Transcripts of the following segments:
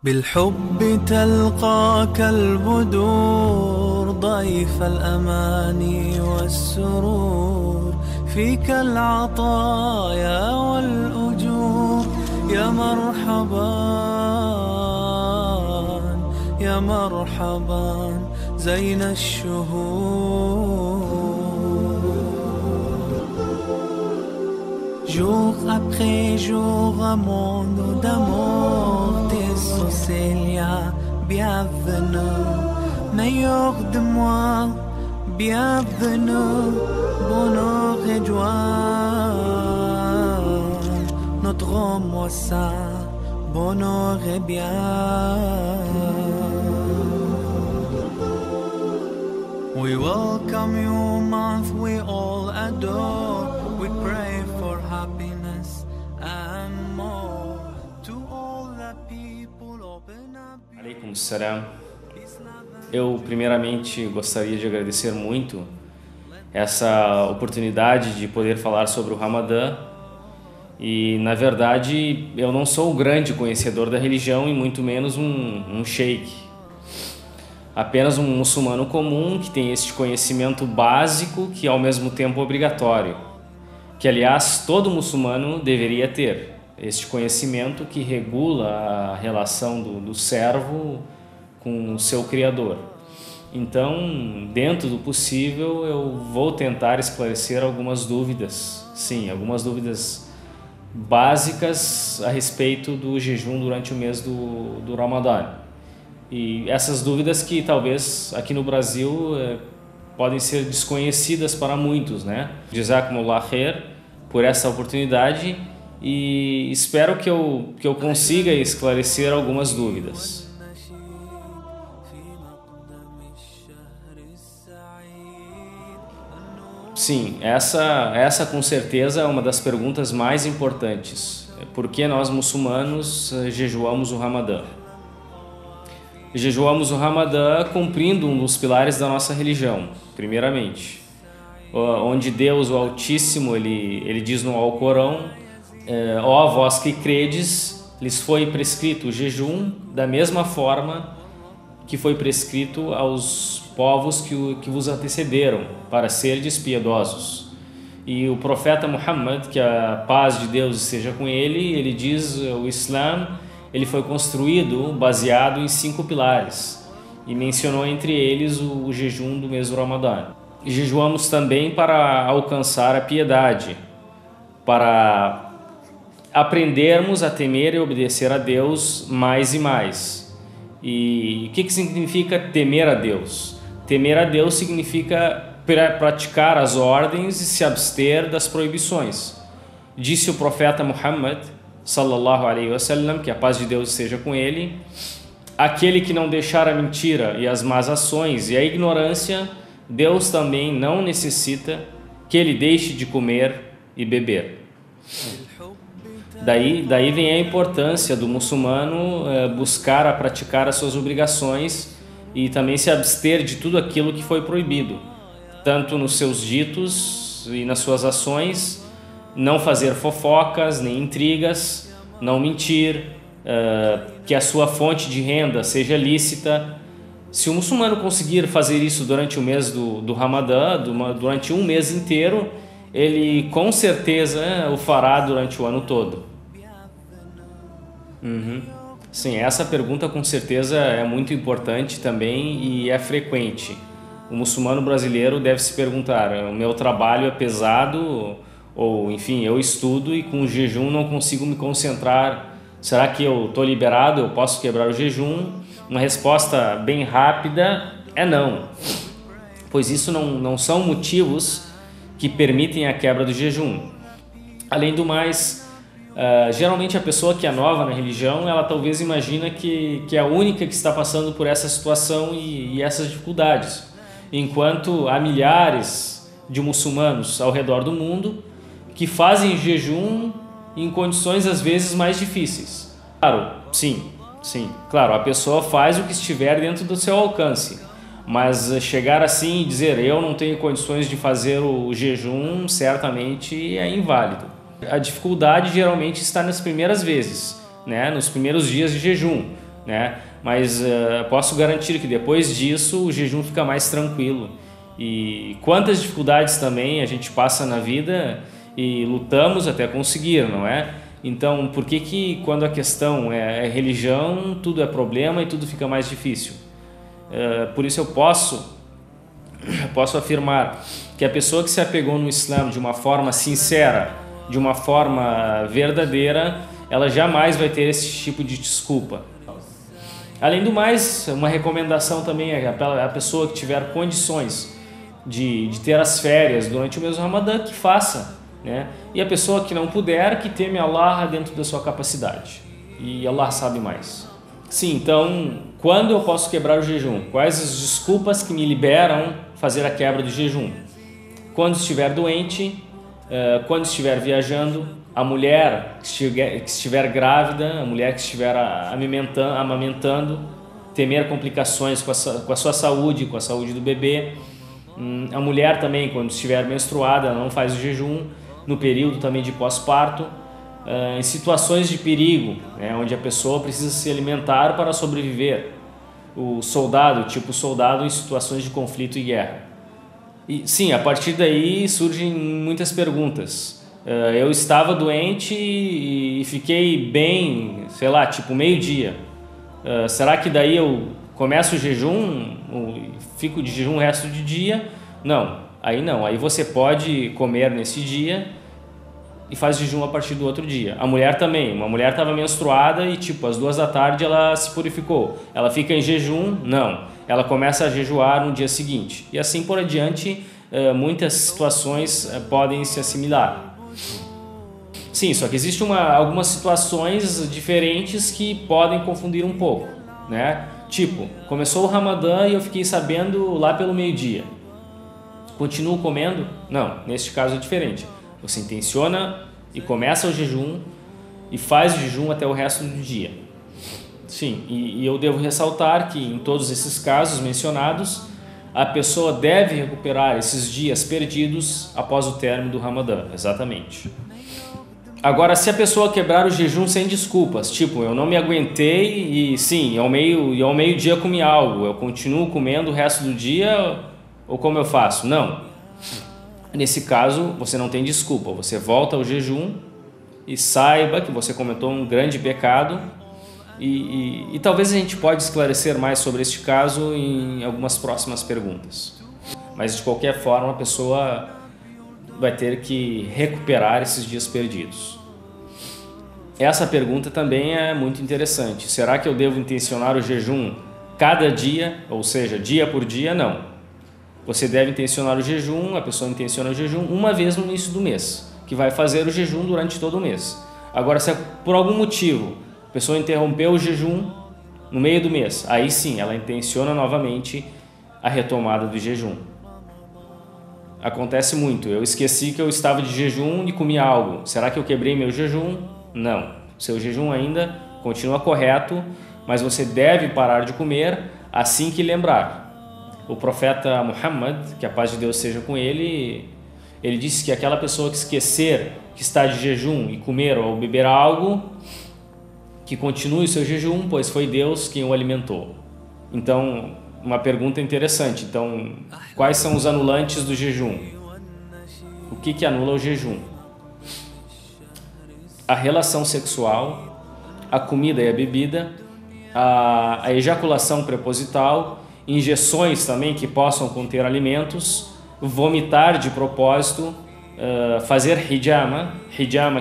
بالحب تلقاك البدور ضيف الأماني والسرور فيك العطايا والأجور يا مرحبا يا مرحبا زين الشهور. Jour après jour, un monde d'amour, tes Célia, bienvenue, meilleur de moi, bienvenue, bonheur et joie, notre moi ça, bonheur et bien. We welcome you, month we all adore, we pray for happiness and more to all the people open up. Alaikum salam. Eu primeiramente gostaria de agradecer muito essa oportunidade de poder falar sobre o Ramadã. E na verdade eu não sou o grande conhecedor da religião e muito menos um sheikh. Apenas um muçulmano comum que tem este conhecimento básico que ao mesmo tempo obrigatório. Que aliás todo muçulmano deveria ter. Este conhecimento que regula a relação do servo com o seu Criador. Então, dentro do possível, eu vou tentar esclarecer algumas dúvidas. Sim, algumas dúvidas básicas a respeito do jejum durante o mês do Ramadã. E essas dúvidas que talvez aqui no Brasil podem ser desconhecidas para muitos, né? Jazakumullah khair por essa oportunidade e espero que eu consiga esclarecer algumas dúvidas. Sim, essa com certeza é uma das perguntas mais importantes. Por que nós muçulmanos jejuamos o Ramadã? Jejuamos o Ramadã cumprindo um dos pilares da nossa religião, primeiramente. Onde Deus, o Altíssimo, ele diz no Alcorão: ó vós que credes, lhes foi prescrito o jejum da mesma forma que foi prescrito aos povos que vos antecederam, para serdes piedosos. E o profeta Muhammad, que a paz de Deus esteja com ele diz: o Islã ele foi construído baseado em 5 pilares e mencionou entre eles o jejum do mês do Ramadã. E jejuamos também para alcançar a piedade, para aprendermos a temer e obedecer a Deus mais e mais. E o que significa temer a Deus? Temer a Deus significa praticar as ordens e se abster das proibições. Disse o profeta Muhammad sallallahu alaihi wasallam, que a paz de Deus esteja com ele: aquele que não deixar a mentira e as más ações e a ignorância, Deus também não necessita que ele deixe de comer e beber. Daí vem a importância do muçulmano buscar a praticar as suas obrigações e também se abster de tudo aquilo que foi proibido, tanto nos seus ditos e nas suas ações. Não fazer fofocas, nem intrigas, não mentir, que a sua fonte de renda seja lícita. Se o muçulmano conseguir fazer isso durante o mês do Ramadã, durante um mês inteiro, ele com certeza o fará durante o ano todo. Sim, essa pergunta com certeza é muito importante também e é frequente. O muçulmano brasileiro deve se perguntar: o meu trabalho é pesado? Ou, enfim, eu estudo e com o jejum não consigo me concentrar. Será que eu estou liberado? Eu posso quebrar o jejum? Uma resposta bem rápida é não. Pois isso não são motivos que permitem a quebra do jejum. Além do mais, geralmente a pessoa que é nova na religião, ela talvez imagina que é a única que está passando por essa situação e essas dificuldades. Enquanto há milhares de muçulmanos ao redor do mundo que fazem jejum em condições às vezes mais difíceis. Claro, sim, claro, a pessoa faz o que estiver dentro do seu alcance, mas chegar assim e dizer eu não tenho condições de fazer o jejum, certamente é inválido. A dificuldade geralmente está nas primeiras vezes, né? Nos primeiros dias de jejum, né? Mas posso garantir que depois disso o jejum fica mais tranquilo. E quantas dificuldades também a gente passa na vida e lutamos até conseguir, não é? Então, por que quando a questão é religião, tudo é problema e tudo fica mais difícil? Por isso eu posso afirmar que a pessoa que se apegou no Islã de uma forma sincera, de uma forma verdadeira, ela jamais vai ter esse tipo de desculpa. Além do mais, uma recomendação também é a pessoa que tiver condições de ter as férias durante o mês do Ramadã, que faça, né? E a pessoa que não puder, que teme Allah dentro da sua capacidade. E Allah sabe mais. Sim, então, quando eu posso quebrar o jejum? Quais as desculpas que me liberam fazer a quebra do jejum? Quando estiver doente, quando estiver viajando, a mulher que estiver grávida, a mulher que estiver amamentando, temer complicações com a sua saúde, com a saúde do bebê. A mulher também, quando estiver menstruada, ela não faz o jejum, no período também de pós-parto. Em situações de perigo, né, onde a pessoa precisa se alimentar para sobreviver. O soldado, tipo soldado em situações de conflito e guerra. E sim, a partir daí surgem muitas perguntas. Eu estava doente e fiquei bem, sei lá, tipo meio-dia. Será que daí eu começo o jejum, fico de jejum o resto do dia? Não, aí você pode comer nesse dia e faz jejum a partir do outro dia. A mulher também, uma mulher estava menstruada e tipo às 2 da tarde ela se purificou. Ela fica em jejum? Não. Ela começa a jejuar no dia seguinte. E assim por adiante, muitas situações podem se assimilar. Sim, só que existem algumas situações diferentes que podem confundir um pouco, né? Tipo, começou o Ramadã e eu fiquei sabendo lá pelo meio-dia. Continuo comendo? Não, neste caso é diferente. Você intenciona e começa o jejum e faz o jejum até o resto do dia. Sim, e eu devo ressaltar que em todos esses casos mencionados, a pessoa deve recuperar esses dias perdidos após o término do Ramadã, exatamente. Agora, se a pessoa quebrar o jejum sem desculpas, tipo, eu não me aguentei e sim, ao meio-dia comi algo, eu continuo comendo o resto do dia ou como eu faço? Não. Nesse caso, você não tem desculpa, você volta ao jejum e saiba que você cometeu um grande pecado e talvez a gente pode esclarecer mais sobre este caso em algumas próximas perguntas. Mas de qualquer forma, a pessoa vai ter que recuperar esses dias perdidos. Essa pergunta também é muito interessante. Será que eu devo intencionar o jejum cada dia, ou seja, dia por dia? Não. Você deve intencionar o jejum, a pessoa intenciona o jejum uma vez no início do mês, que vai fazer o jejum durante todo o mês. Agora, se por algum motivo a pessoa interrompeu o jejum no meio do mês, aí sim, ela intenciona novamente a retomada do jejum. Acontece muito, eu esqueci que eu estava de jejum e comi algo. Será que eu quebrei meu jejum? Não, seu jejum ainda continua correto, mas você deve parar de comer assim que lembrar. O profeta Muhammad, que a paz de Deus seja com ele, ele disse que aquela pessoa que esquecer que está de jejum e comer ou beber algo, que continue o seu jejum, pois foi Deus quem o alimentou. Então, uma pergunta interessante. Então, quais são os anulantes do jejum? O que anula o jejum? A relação sexual, a comida e a bebida, a ejaculação preposital, injeções também que possam conter alimentos, vomitar de propósito, fazer hijama,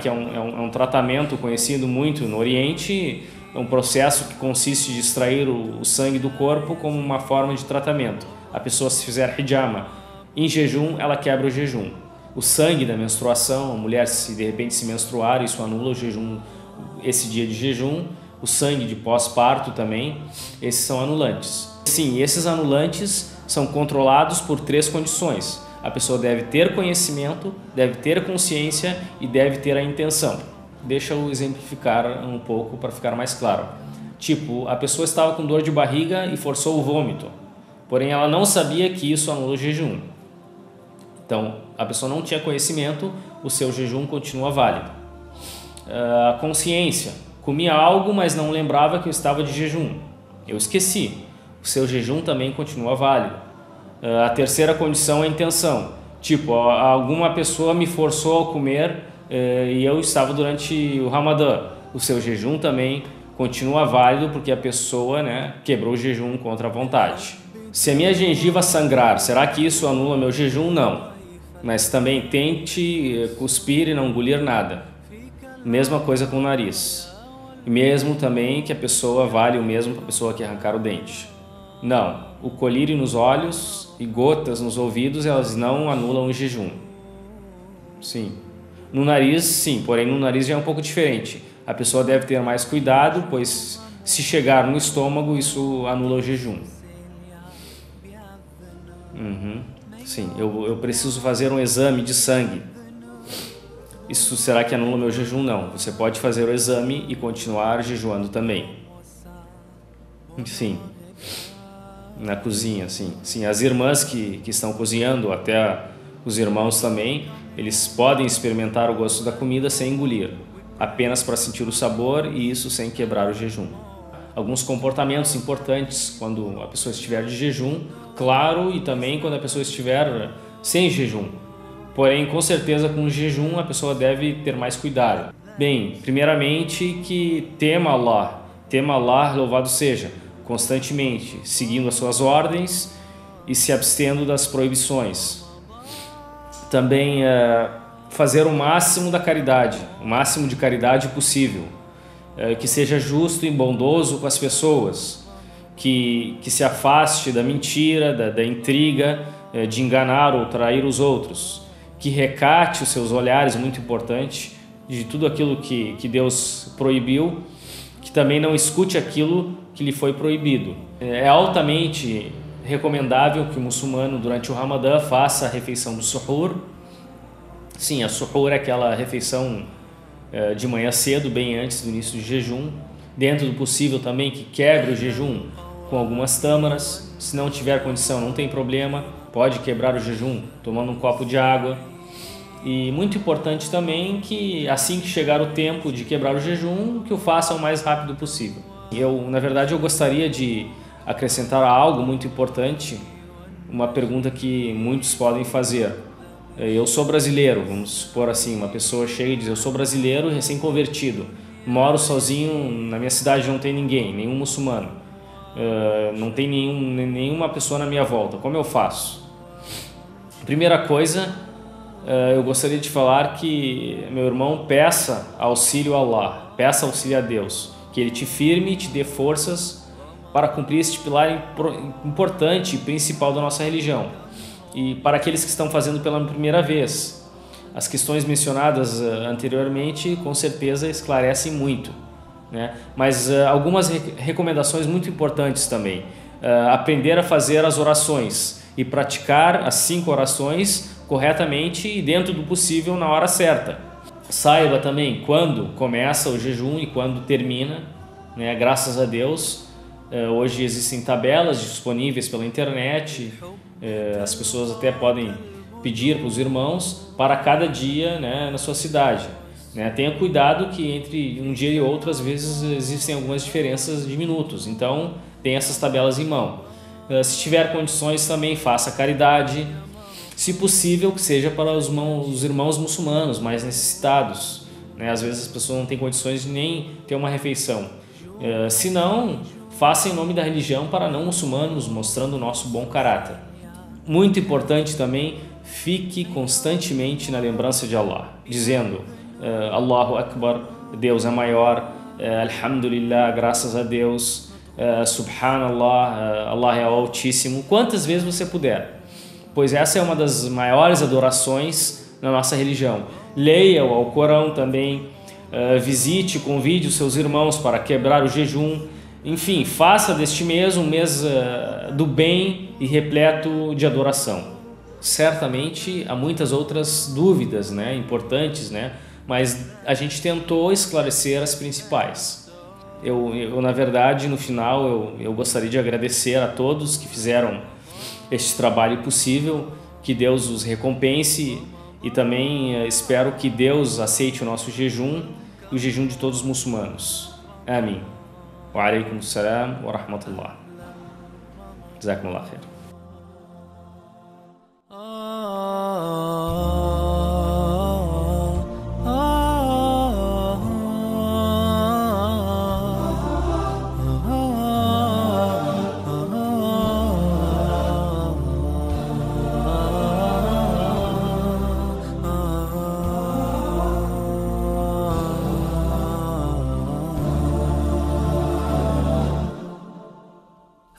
que é um tratamento conhecido muito no Oriente, é um processo que consiste em extrair o sangue do corpo como uma forma de tratamento. A pessoa, se fizer hijama em jejum, ela quebra o jejum. O sangue da menstruação, a mulher, se de repente se menstruar, isso anula o jejum, esse dia de jejum. O sangue de pós-parto também, esses são anulantes. Sim, esses anulantes são controlados por 3 condições. A pessoa deve ter conhecimento, deve ter consciência e deve ter a intenção. Deixa eu exemplificar um pouco para ficar mais claro. Tipo, a pessoa estava com dor de barriga e forçou o vômito, porém ela não sabia que isso anula o jejum. Então, a pessoa não tinha conhecimento, o seu jejum continua válido. A consciência. Comi algo, mas não lembrava que eu estava de jejum. Eu esqueci. O seu jejum também continua válido. A terceira condição é a intenção. Tipo, alguma pessoa me forçou a comer e eu estava durante o Ramadã. O seu jejum também continua válido porque a pessoa, né, quebrou o jejum contra a vontade. Se a minha gengiva sangrar, será que isso anula meu jejum? Não. Mas também tente cuspir e não engolir nada. Mesma coisa com o nariz. E mesmo também que a pessoa vale o mesmo para a pessoa que arrancar o dente. Não, o colírio nos olhos e gotas nos ouvidos, elas não anulam o jejum. Sim. No nariz, sim, porém no nariz já é um pouco diferente. A pessoa deve ter mais cuidado, pois se chegar no estômago, isso anula o jejum. Sim, eu preciso fazer um exame de sangue. Isso será que anula meu jejum? Não. Você pode fazer o exame e continuar jejuando também. Sim. Na cozinha, sim. Sim, as irmãs que estão cozinhando, até os irmãos também, eles podem experimentar o gosto da comida sem engolir, apenas para sentir o sabor e isso sem quebrar o jejum. Alguns comportamentos importantes quando a pessoa estiver de jejum, claro, e também quando a pessoa estiver sem jejum. Porém, com certeza, com o jejum a pessoa deve ter mais cuidado. Bem, primeiramente que tema Allah, louvado seja, constantemente, seguindo as suas ordens e se abstendo das proibições. Também fazer o máximo da caridade, o máximo de caridade possível, que seja justo e bondoso com as pessoas, que se afaste da mentira, da intriga, de enganar ou trair os outros, que recate os seus olhares, muito importante, de tudo aquilo que Deus proibiu, que também não escute aquilo que lhe foi proibido. É altamente recomendável que o muçulmano durante o Ramadã faça a refeição do suhur. Sim, a suhur é aquela refeição de manhã cedo, bem antes do início do jejum. Dentro do possível também que quebre o jejum com algumas tâmaras. Se não tiver condição, não tem problema, pode quebrar o jejum tomando um copo de água. E muito importante também que assim que chegar o tempo de quebrar o jejum, que o faça o mais rápido possível. Na verdade, eu gostaria de acrescentar algo muito importante, uma pergunta que muitos podem fazer. Eu sou brasileiro, vamos supor assim, uma pessoa chega e diz: eu sou brasileiro, recém-convertido, moro sozinho, na minha cidade não tem ninguém, nenhum muçulmano, não tem nenhuma pessoa na minha volta, como eu faço? Primeira coisa, eu gostaria de falar que, meu irmão, peça auxílio a Allah, peça auxílio a Deus, que Ele te firme e te dê forças para cumprir este pilar importante e principal da nossa religião. E para aqueles que estão fazendo pela primeira vez, as questões mencionadas anteriormente com certeza esclarecem muito, né? Mas algumas recomendações muito importantes também. Aprender a fazer as orações e praticar as 5 orações corretamente e dentro do possível na hora certa. Saiba também quando começa o jejum e quando termina, né? Graças a Deus, hoje existem tabelas disponíveis pela internet, as pessoas até podem pedir para os irmãos para cada dia, né, na sua cidade, né? Tenha cuidado que entre um dia e outro às vezes existem algumas diferenças de minutos, então tenha essas tabelas em mão. Se tiver condições também faça caridade, se possível que seja para os irmãos muçulmanos mais necessitados, né? Às vezes as pessoas não têm condições de nem ter uma refeição, se não, faça em nome da religião para não muçulmanos, mostrando o nosso bom caráter. Muito importante também, fique constantemente na lembrança de Allah, dizendo Allahu Akbar, Deus é maior, Alhamdulillah, graças a Deus, Subhanallah, Allah é o Altíssimo, quantas vezes você puder, pois essa é uma das maiores adorações na nossa religião. Leia o Alcorão também, visite, convide os seus irmãos para quebrar o jejum. Enfim, faça deste mês um mês do bem e repleto de adoração. Certamente há muitas outras dúvidas, né, importantes, né, mas a gente tentou esclarecer as principais. Eu na verdade, no final, eu gostaria de agradecer a todos que fizeram este trabalho possível, que Deus os recompense e também espero que Deus aceite o nosso jejum e o jejum de todos os muçulmanos. آمين. وعليكم السلام ورحمة الله. جزاكم الله خير.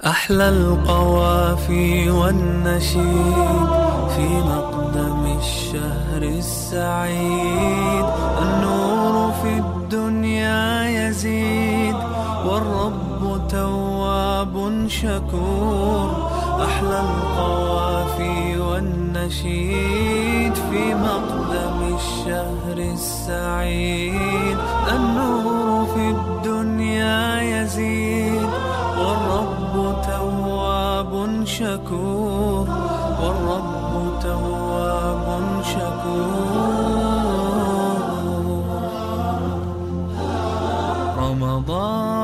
أحلى القوافي والنشيد في مقدم الشهر السعيد، النور في الدنيا يزيد والرب تواب شكور. أحلى القوافي والنشيد في مقدم الشهر السعيد، النور في الدنيا يزيد والرب تواب شكور، والرب تواب شكور. رمضان